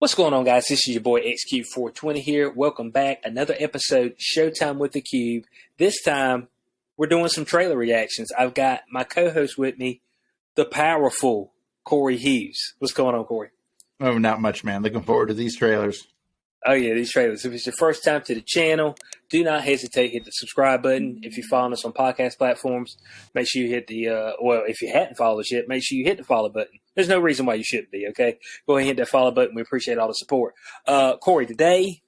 What's going on, guys? This is your boy XQ420 here. Welcome back. Another episode, Showtime with the Cube. This time, we're doing some trailer reactions. I've got my co-host with me, the powerful Corey Hughes. What's going on, Corey? Oh, not much, man. Looking forward to these trailers. Oh, yeah, these trailers. If it's your first time to the channel, do not hesitate. Hit the subscribe button. If you're following us on podcast platforms, make sure you hit the, if you hadn't followed us yet, make sure you hit the follow button. There's no reason why you shouldn't be, okay? Go ahead and hit that follow button. We appreciate all the support. Corey, today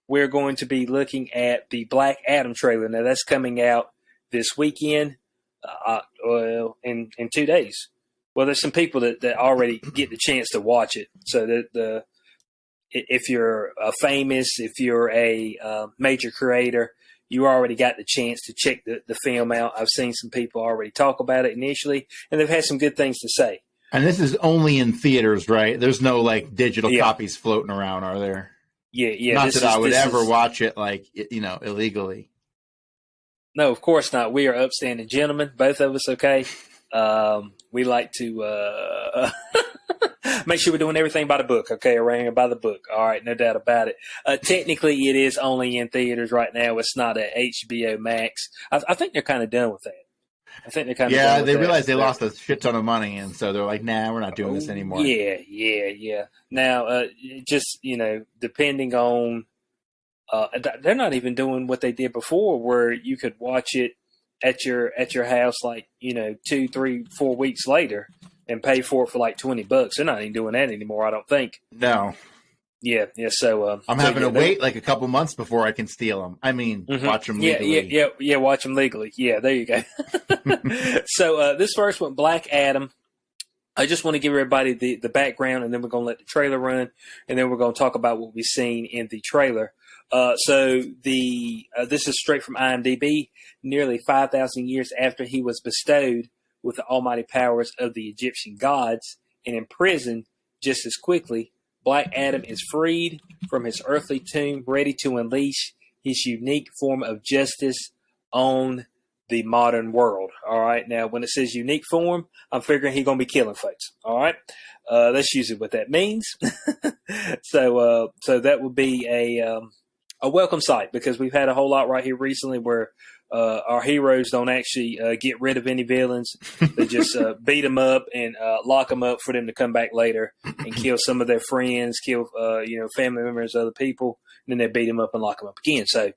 we're going to be looking at the Black Adam trailer. Now, that's coming out this weekend, in 2 days. Well, there's some people that already get the chance to watch it. So that if you're famous, if you're a major creator, you already got the chance to check the film out. I've seen some people already talk about it initially, and they've had some good things to say. And this is only in theaters, right? There's no like digital copies floating around, are there? Yeah. Not that I would ever watch it like, illegally. No, of course not. We are upstanding gentlemen, both of us, okay? We like to make sure we're doing everything by the book, okay? Arranging by the book. All right, no doubt about it. Technically, it is only in theaters right now. It's not at HBO Max. I think they're kind of done with that. I think they're kind of done with they that. realized they lost a shit ton of money, and so they're like, nah, we're not doing this anymore. Yeah. Now, just, depending on they're not even doing what they did before, where you could watch it at your house, like 2, 3, 4 weeks later, and pay for it for like $20. They're not even doing that anymore, I don't think. No. Yeah. So I'm having to wait like a couple months before I can steal them. I mean, watch them legally. Yeah. Watch them legally. Yeah, there you go. So this first one, Black Adam. I just want to give everybody the background, and then we're going to let the trailer run, and then we're going to talk about what we've seen in the trailer. So this is straight from IMDb. Nearly 5,000 years after he was bestowed with the almighty powers of the Egyptian gods and imprisoned just as quickly, Black Adam is freed from his earthly tomb, ready to unleash his unique form of justice on the modern world. All right. Now, when it says unique form, I'm figuring he's going to be killing folks. All right. That's usually what that means. So that would be a welcome sight, because we've had a whole lot right here recently where our heroes don't actually get rid of any villains. They just beat them up and lock them up for them to come back later and kill some of their friends, kill family members, other people, and then they beat them up and lock them up again. So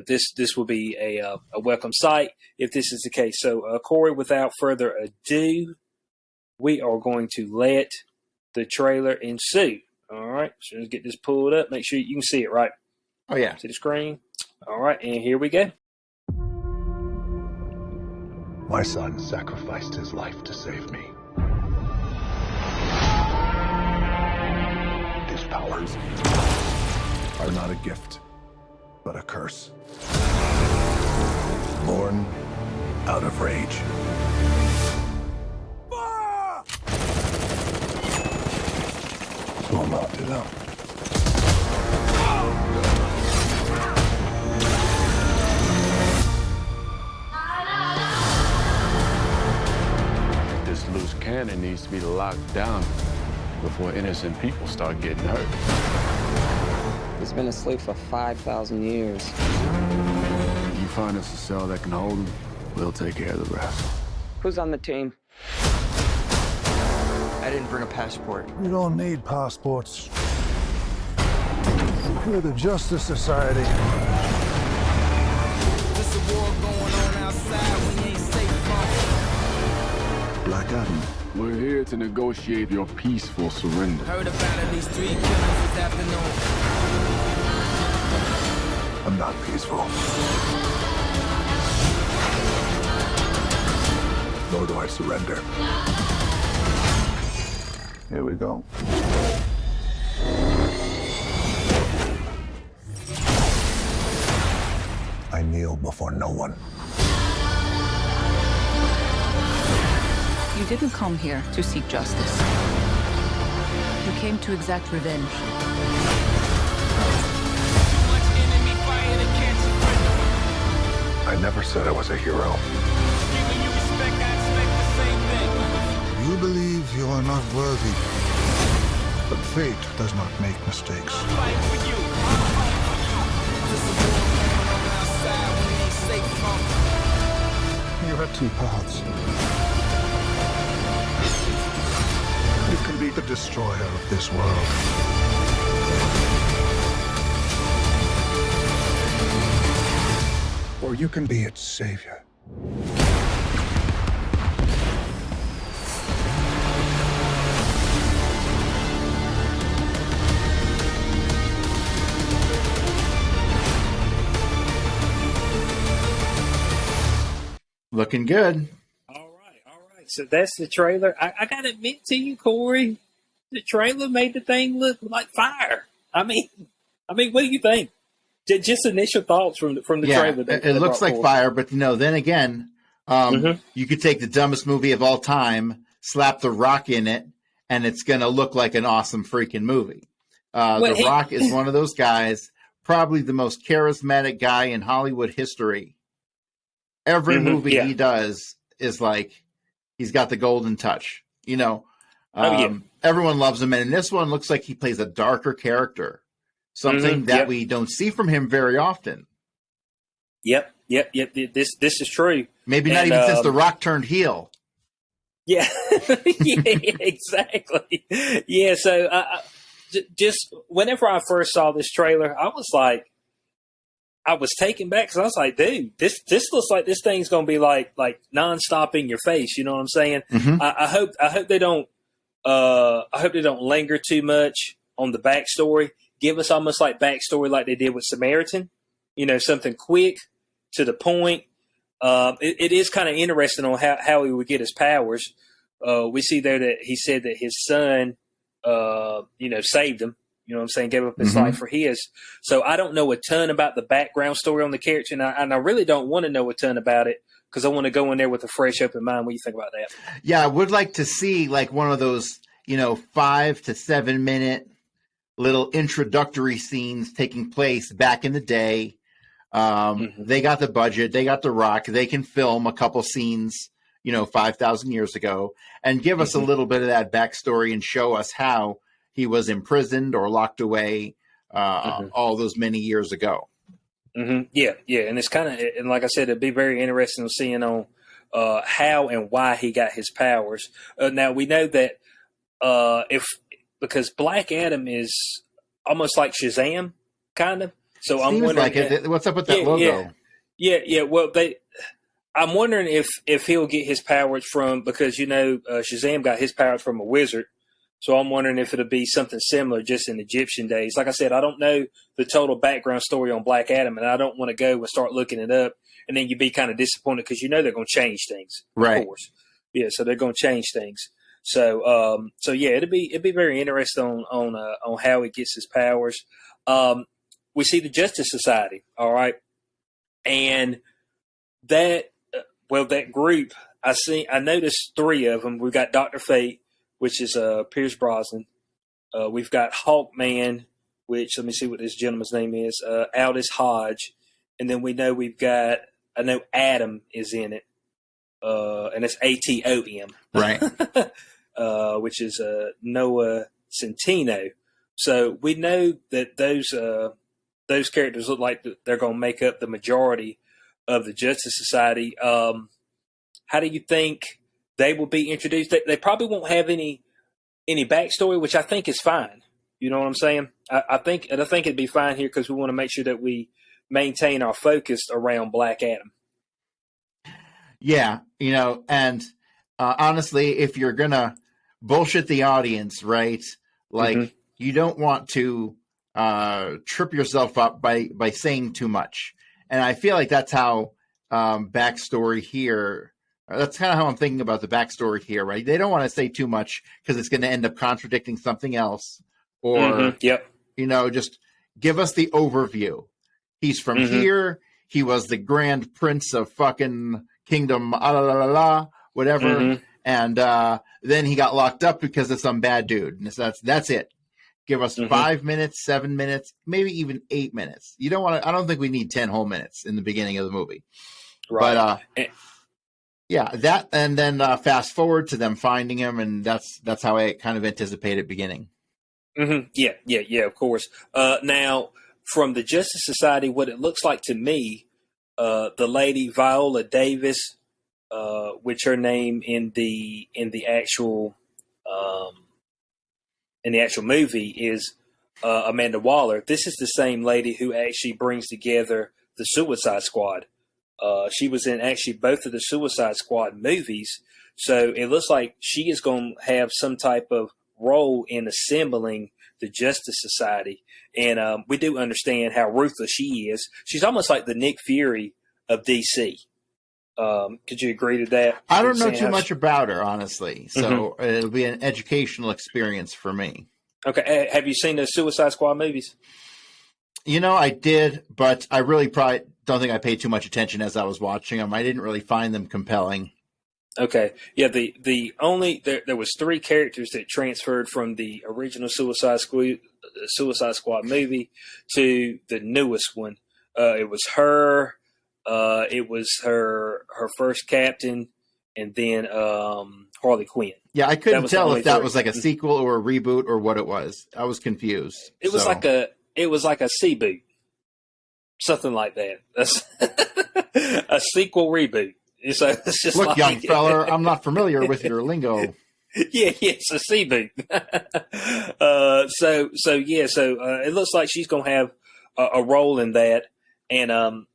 this will be a welcome sight if this is the case. So Corey, without further ado, we are going to let the trailer ensue. All right, so let's get this pulled up. Make sure you can see it, right? Oh yeah, see the screen. All right, and here we go. My son sacrificed his life to save me. These powers are not a gift, but a curse. Born out of rage. Will not do that. This loose cannon needs to be locked down before innocent people start getting hurt. He's been asleep for 5,000 years. If you find us a cell that can hold him, we'll take care of the rest. Who's on the team? I didn't bring a passport. You don't need passports. We're the Justice Society. There's a war going on outside when you ain't safe from. Black Adam. We're here to negotiate your peaceful surrender. Heard about at least 3 killings this afternoon. I'm not peaceful. Nor do I surrender. Here we go. I kneel before no one. You didn't come here to seek justice. You came to exact revenge. I never said I was a hero. You believe you are not worthy. But fate does not make mistakes. You had two paths. You can be the destroyer of this world. Or you can be its savior. Looking good. All right. So that's the trailer. I got to admit to you, Corey, the trailer made the thing look like fire. I mean, what do you think? Just initial thoughts from the trailer. It looks like fire, but then again, you could take the dumbest movie of all time, slap The Rock in it, and it's going to look like an awesome freaking movie. The Rock is one of those guys, probably the most charismatic guy in Hollywood history. Every movie he does is like he's got the golden touch. Everyone loves him, and in this one, looks like he plays a darker character. Something that we don't see from him very often. Yep. This is true. Maybe not even since The Rock turned heel. Yeah, exactly. Yeah, so just whenever I first saw this trailer, I was taken back because I was like, dude, this looks like this thing's going to be like nonstop in your face. You know what I'm saying? I hope they don't linger too much on the backstory. Give us almost like backstory like they did with Samaritan, something quick to the point. It is kind of interesting on how he would get his powers. We see there that he said that his son, saved him. You know what I'm saying? Gave up his life for his. So I don't know a ton about the background story on the character, and I really don't want to know a ton about it because I want to go in there with a fresh, open mind. What do you think about that? Yeah, I would like to see like one of those, 5 to 7 minute little introductory scenes taking place back in the day. They got the budget, they got The Rock, they can film a couple scenes, 5,000 years ago, and give us a little bit of that backstory and show us how he was imprisoned or locked away all those many years ago. Yeah, and it's kind of, and like I said, it'd be very interesting seeing on how and why he got his powers. Now we know that because Black Adam is almost like Shazam, kind of. So Seems I'm wondering, like what's up with that logo? Yeah. Well, I'm wondering if he'll get his powers from, because Shazam got his powers from a wizard. So I'm wondering if it'll be something similar just in Egyptian days. Like I said, I don't know the total background story on Black Adam, and I don't want to go and start looking it up, and then you'd be kind of disappointed because they're going to change things, right? Of course, yeah. So they're going to change things. So yeah, it'd be very interesting on how he gets his powers. We see the Justice Society, all right, and that group I noticed 3 of them. We've got Dr. Fate, which is Pierce Brosnan. We've got Hawkman, which let me see what this gentleman's name is, Aldous Hodge, and then I know Adam is in it, and it's Atom, right? Which is Noah Centineo. So we know that those characters look like they're going to make up the majority of the Justice Society. How do you think they will be introduced? They probably won't have any backstory, which I think is fine. You know what I'm saying? I think it'd be fine here because we want to make sure that we maintain our focus around Black Adam. Yeah, and honestly, if you're gonna bullshit the audience, right? Like you don't want to trip yourself up by saying too much. And I feel like that's how backstory here. That's kind of how I'm thinking about the backstory here, right? They don't want to say too much because it's going to end up contradicting something else, or just give us the overview. He's from here. He was the Grand Prince of fucking Kingdom, whatever. And then he got locked up because of some bad dude. And so that's it. Give us 5 minutes, 7 minutes, maybe even 8 minutes. You don't want to. I don't think we need 10 whole minutes in the beginning of the movie. Right. But yeah, that, and then fast forward to them finding him, and that's how I kind of anticipate it beginning. Yeah, of course. Now, from the Justice Society, what it looks like to me, the lady Viola Davis, which her name in the actual movie is Amanda Waller. This is the same lady who actually brings together the Suicide Squad. She was in actually both of the Suicide Squad movies, so it looks like she is going to have some type of role in assembling the Justice Society. And we do understand how ruthless she is. She's almost like the Nick Fury of DC. Could you agree to that? I don't know too much about her, honestly, so it'll be an educational experience for me. Okay, have you seen the Suicide Squad movies? I did, but I really probably don't think I paid too much attention as I was watching them. I didn't really find them compelling. Okay, yeah. The only there was 3 characters that transferred from the original Suicide Squad movie to the newest one. It was her. It was her first captain, and then Harley Quinn. Yeah, I couldn't tell if that was like a sequel or a reboot or what it was. I was confused. It was like a C-boot, something like that. That's a sequel reboot. So it's just look, young fella, I'm not familiar with your lingo. Yeah, it's a C-boot. So it looks like she's gonna have a role in that, and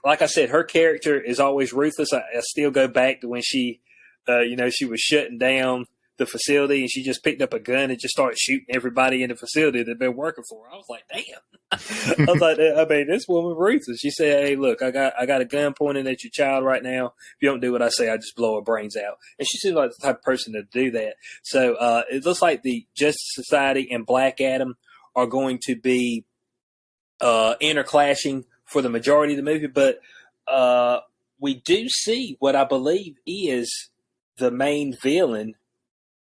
like I said, her character is always ruthless. I still go back to when she, she was shutting down the facility and she just picked up a gun and just started shooting everybody in the facility that'd been working for her. I was like, damn. I was like, this woman ruthless. She said, hey, look, I got a gun pointing at your child right now. If you don't do what I say, I just blow her brains out. And she seems like the type of person to do that. So it looks like the Justice Society and Black Adam are going to be interclashing for the majority of the movie, but we do see what I believe is the main villain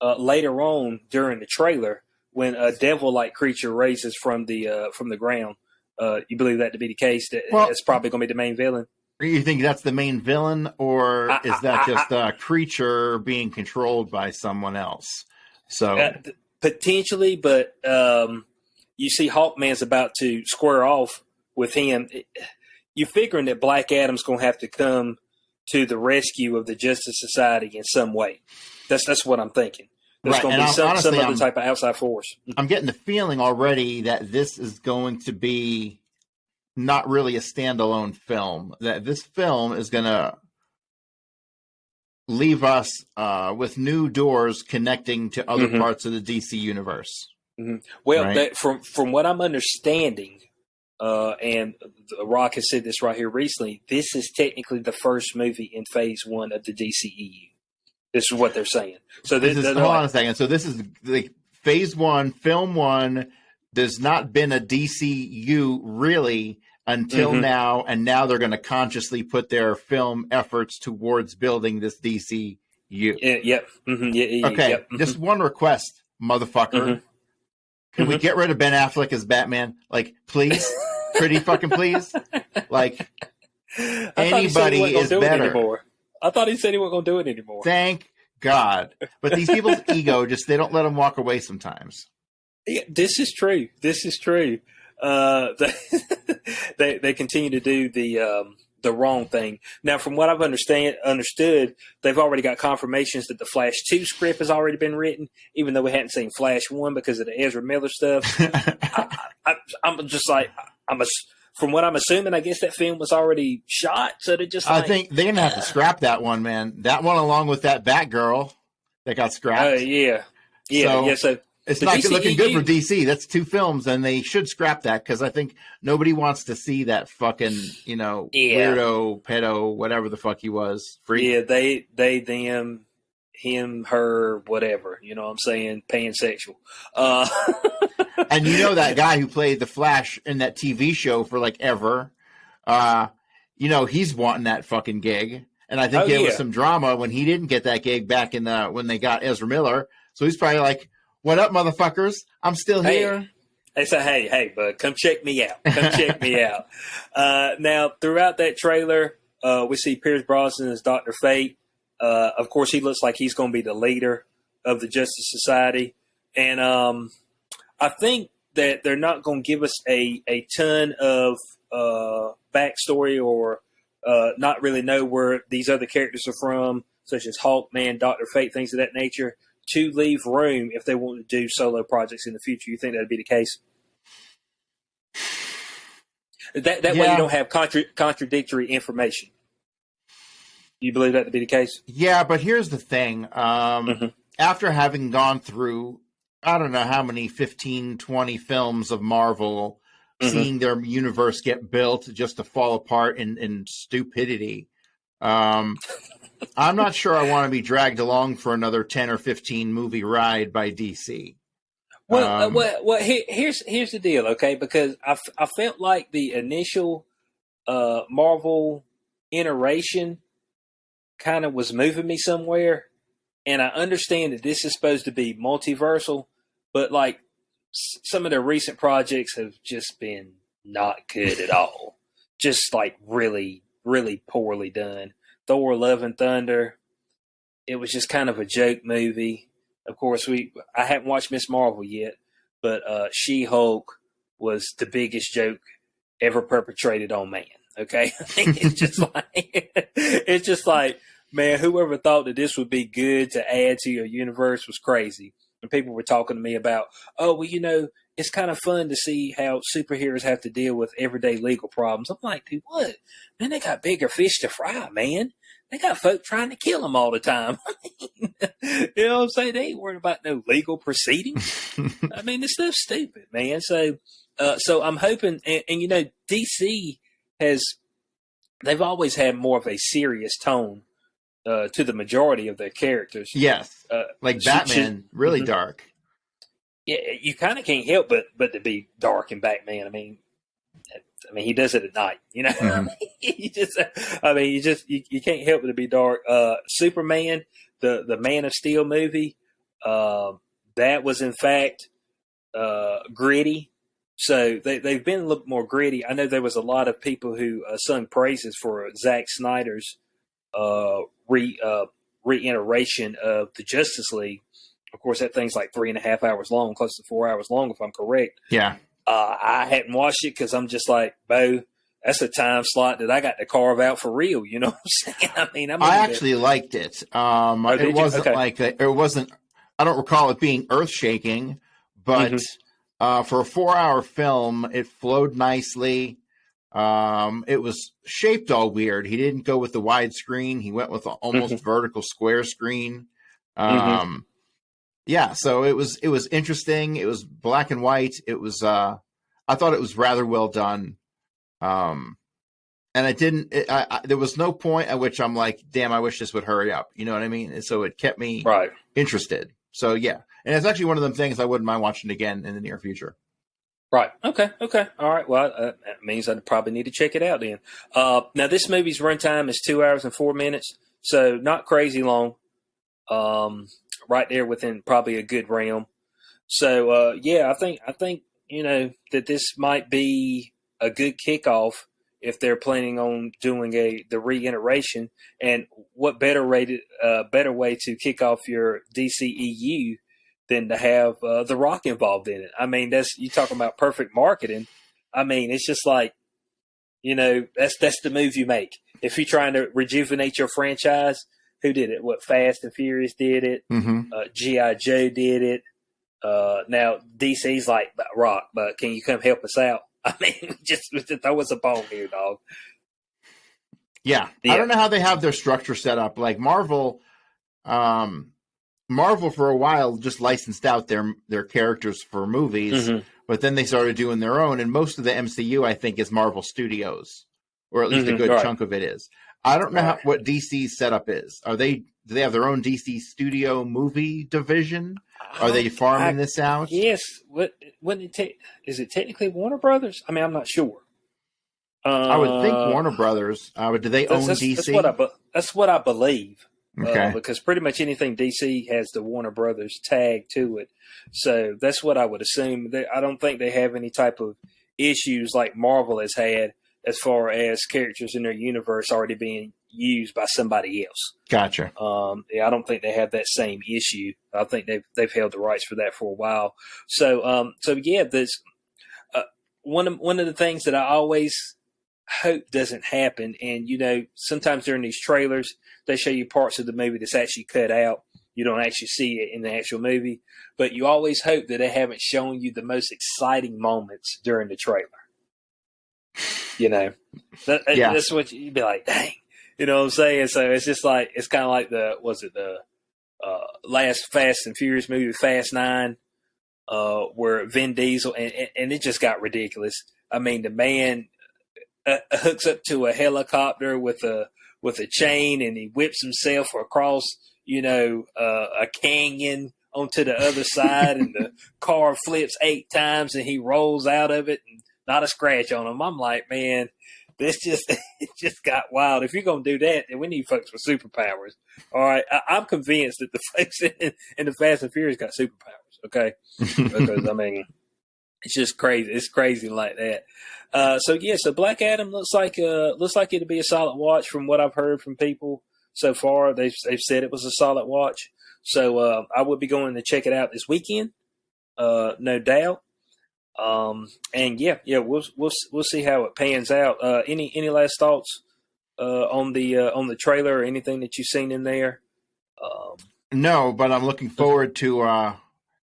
later on during the trailer when a devil-like creature raises from the ground. You believe that to be the case? That it's probably going to be the main villain. You think that's the main villain, or is that just a creature being controlled by someone else? So potentially, but you see, Hawkman's about to square off with him. You're figuring that Black Adam's going to have to come to the rescue of the Justice Society in some way. That's what I'm thinking. There's going to be some other type of outside force. I'm getting the feeling already that this is going to be not really a standalone film. That this film is going to leave us with new doors connecting to other parts of the DC universe. Mm-hmm. Well, right? From what I'm understanding, and The Rock has said this right here recently, this is technically the first movie in Phase 1 of the DCEU. This is what they're saying. So hold on a second. So this is like Phase 1, Film 1. There's not been a DCU really until now, and now they're going to consciously put their film efforts towards building this DCU. Yep. Okay, yep. Just one request, motherfucker. Can we get rid of Ben Affleck as Batman? Like, please? Pretty fucking please? Like, anybody is better. I thought he said he wasn't going to do it anymore. Thank God. But these people's ego, they don't let them walk away sometimes. Yeah, this is true. They continue to do the wrong thing. Now, from what I've understood, they've already got confirmations that the Flash 2 script has already been written, even though we hadn't seen Flash 1 because of the Ezra Miller stuff. I'm just like, from what I'm assuming, I guess that film was already shot. So they just, I think they're going to have to scrap that one, man. That one along with that Batgirl that got scrapped. Yeah. So it's not DCEU, looking good for DC. That's 2 films, and they should scrap that because I think nobody wants to see that fucking, weirdo, pedo, whatever the fuck he was. Freak. Yeah, they, them, him, her, whatever. You know what I'm saying? Pansexual. And that guy who played the Flash in that TV show for like ever, he's wanting that fucking gig. And I think there was some drama when he didn't get that gig back in when they got Ezra Miller. So he's probably like, what up, motherfuckers? I'm still here. They say, hey, bud, come check me out. Now, throughout that trailer, we see Pierce Brosnan as Dr. Fate. Of course, he looks like he's going to be the leader of the Justice Society. And I think that they're not going to give us a ton of backstory or not really know where these other characters are from, such as Hawkman, Dr. Fate, things of that nature, to leave room if they want to do solo projects in the future. You think that would be the case? That way you don't have contradictory information. You believe that to be the case? Yeah, but here's the thing. After having gone through, I don't know how many, 15, 20 films of Marvel, seeing their universe get built just to fall apart in stupidity, I'm not sure I want to be dragged along for another 10 or 15 movie ride by DC. Well, here's the deal, okay? Because I felt like the initial Marvel iteration kind of was moving me somewhere, and I understand that this is supposed to be multiversal, but like some of their recent projects have just been not good at all. Just like really, really poorly done. Thor: Love and Thunder, it was just kind of a joke movie. Of course, I haven't watched Miss Marvel yet, but She-Hulk was the biggest joke ever perpetrated on man. Okay, it's just like, man, whoever thought that this would be good to add to your universe was crazy. And people were talking to me about, oh, well, it's kind of fun to see how superheroes have to deal with everyday legal problems. I'm like, dude, what? Man, they got bigger fish to fry, man. They got folk trying to kill them all the time. You know what I'm saying? They ain't worried about no legal proceedings. I mean, this stuff's stupid, man. So I'm hoping, and DC they've always had more of a serious tone to the majority of their characters. Yes, like Batman, really dark. Yeah, you kind of can't help but to be dark in Batman. I mean, he does it at night, Mm-hmm. you can't help but to be dark. Superman, the Man of Steel movie, that was in fact gritty. So they've been a little more gritty. I know there was a lot of people who sung praises for Zack Snyder's reiteration of the Justice League. Of course, that thing's like 3.5 hours long, close to 4 hours long, if I'm correct. Yeah. I hadn't watched it because I'm just like, Bo, that's a time slot that I got to carve out for real. You know what I'm saying? I mean, I actually liked it. It wasn't I don't recall it being earth shaking, but for a 4-hour film, it flowed nicely. It was shaped all weird. He didn't go with the widescreen. He went with an almost vertical square screen. Yeah, so it was interesting. It was black and white. It was I thought it was rather well done. And there was no point at which I'm like, damn, I wish this would hurry up. You know what I mean? And so it kept me interested. So yeah. And it's actually one of them things I wouldn't mind watching again in the near future. Right. Okay. All right. Well, that means I probably need to check it out then. Now, this movie's runtime is 2 hours and 4 minutes, so not crazy long. Right there within probably a good realm. So, yeah, I think that this might be a good kickoff if they're planning on doing the reiteration. And what better way to kick off your DCEU than to have The Rock involved in it? I mean, you talking about perfect marketing. I mean, it's just like, that's the move you make. If you're trying to rejuvenate your franchise, who did it? What, Fast and Furious did it. G.I. Joe did it. Now DC's like, Rock, but can you come help us out? I mean, just throw us a bone here, dog. Yeah. I don't know how they have their structure set up. Like Marvel for a while just licensed out their characters for movies, but then they started doing their own. And most of the MCU, I think, is Marvel Studios, or at least a good chunk of it is. I don't know what DC's setup is. Do they have their own DC Studio movie division? Are they farming this out? Yes. Is it technically Warner Brothers? I mean, I'm not sure. I would think Warner Brothers. Do they own DC? That's what I believe. Okay. Because pretty much anything DC has the Warner Brothers tag to it. So that's what I would assume. I don't think they have any type of issues like Marvel has had as far as characters in their universe already being used by somebody else. Gotcha. Yeah, I don't think they have that same issue. I think they've held the rights for that for a while. So yeah, this one of the things that I always hope doesn't happen, and sometimes during these trailers they show you parts of the movie that's actually cut out. You don't actually see it in the actual movie, but you always hope that they haven't shown you the most exciting moments during the trailer. That's what you'd be like, dang. You know what I'm saying? So it's just like, it's kind of like the last Fast and Furious movie, Fast 9, where Vin Diesel, and it just got ridiculous. I mean, the man hooks up to a helicopter with a chain, and he whips himself across, a canyon onto the other side, and the car flips 8 times, and he rolls out of it, and not a scratch on him. I'm like, man, this it just got wild. If you're gonna do that, then we need folks with superpowers. All right, I'm convinced that the folks in the Fast and Furious got superpowers. Okay, because I mean, it's just crazy. It's crazy like that. So Black Adam looks like it'll be a solid watch from what I've heard from people so far. They've said it was a solid watch. So I would be going to check it out this weekend, no doubt. And we'll see how it pans out. Any last thoughts on the trailer or anything that you've seen in there? No, but I'm looking forward to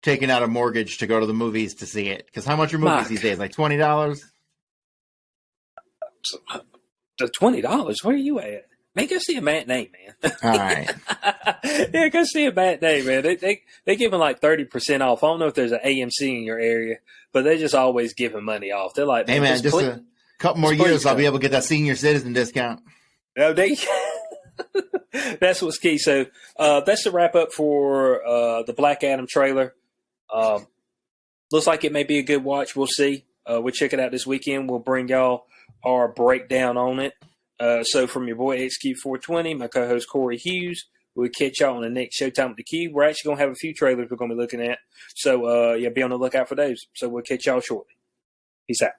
taking out a mortgage to go to the movies to see it. Because how much are movies these days? Like $20? The $20? Where are you at? Man, go see a matinee, man. All right. Yeah, go see a matinee, man. They giving like 30% off. I don't know if there's an AMC in your area, but they just always giving money off. They're like, hey, man, just a couple more years, I'll be able to get that senior citizen discount. No, that's what's key. So that's the wrap up for the Black Adam trailer. Looks like it may be a good watch. We'll see. We'll check it out this weekend. We'll bring y'all our breakdown on it. So from your boy XQ420, my co-host Corey Hughes, we'll catch y'all on the next Showtime with the Cube. We're actually going to have a few trailers we're going to be looking at. So be on the lookout for those. So we'll catch y'all shortly. Peace out.